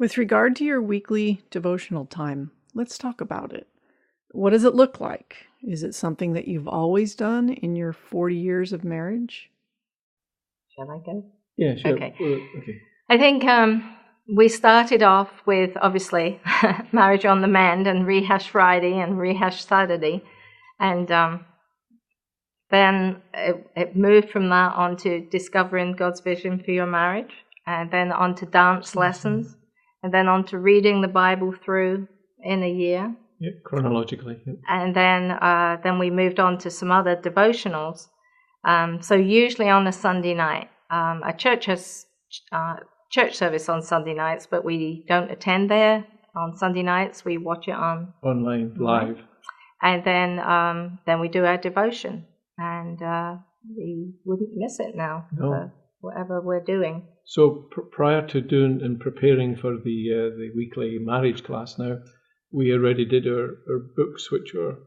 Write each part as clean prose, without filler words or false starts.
With regard to your weekly devotional time, let's talk about it. What does it look like? Is it something that you've always done in your 40 years of marriage? Shall I go? Yeah, sure. Okay. Okay. I think we started off with, obviously, Marriage on the Mend and Rehash Friday and Rehash Saturday. And then it moved from that on to discovering God's vision for your marriage, and then on to dance lessons, and then on to reading the Bible through in a year. Yeah, chronologically. Yeah. And then we moved on to some other devotionals. So usually on a Sunday night, a church has church service on Sunday nights, but we don't attend there on Sunday nights. We watch it Online, live. And then we do our devotion, and we wouldn't miss it now. No. Whatever we're doing. So prior to doing and preparing for the weekly marriage class now, we already did our books, which were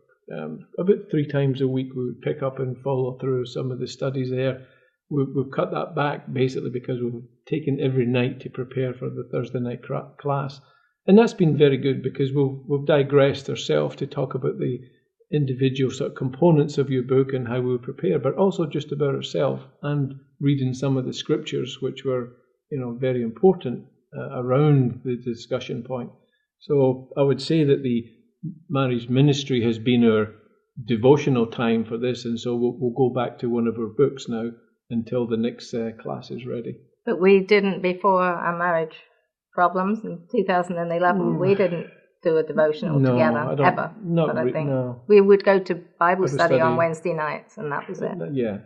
about 3 times a week. We would pick up and follow through some of the studies there. We've cut that back basically because we've taken every night to prepare for the Thursday night class. And that's been very good because we've digressed ourselves to talk about the individual sort of components of your book and how we prepare, but also just about ourselves and reading some of the scriptures which were, very important around the discussion point. So I would say that the marriage ministry has been our devotional time for this, and so we'll go back to one of our books now until the next class is ready. But we didn't, before our marriage problems in 2011, we didn't do a devotional together, ever. No. We would go to Bible study on Wednesday nights, and that was it. Yeah,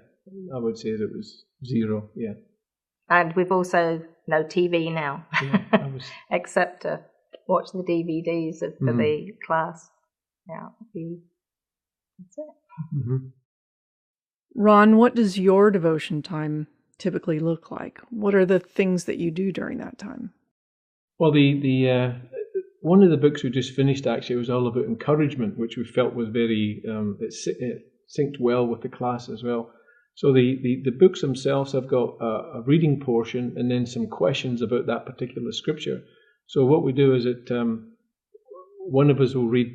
I would say that it was 0, yeah. And we've also no TV now, except to watch the DVDs for the class. Yeah, that's it. Mm-hmm. Ron, what does your devotion time typically look like? What are the things that you do during that time? Well, the one of the books we just finished actually was all about encouragement, which we felt was very it synced well with the class as well. So the books themselves have got a reading portion and then some questions about that particular scripture. So what we do is that one of us will read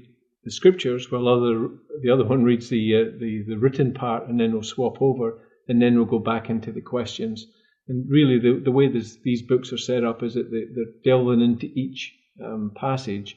the scriptures while the other one reads the written part, and then we'll swap over, and then we'll go back into the questions. And really the way these books are set up is that they're delving into each passage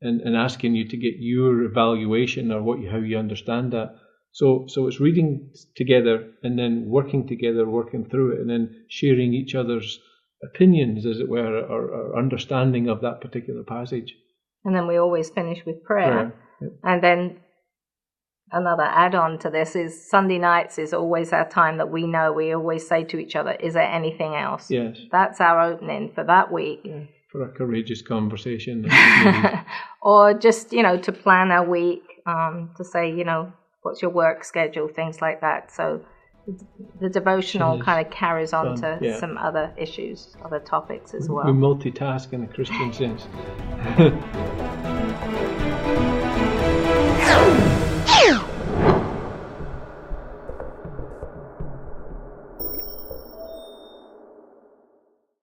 and asking you to get your evaluation or how you understand that. So it's reading together and then working together, working through it, and then sharing each other's opinions, as it were, or understanding of that particular passage. And then we always finish with prayer. Yep. And then another add-on to this is Sunday nights is always our time that we know. We always say to each other, is there anything else? Yes. That's our opening for that week. Yeah. For a courageous conversation. Or just, to plan our week, to say, what's your work schedule, things like that. So the devotional kind of carries on to some other issues, other topics as well. We multitask in a Christian sense.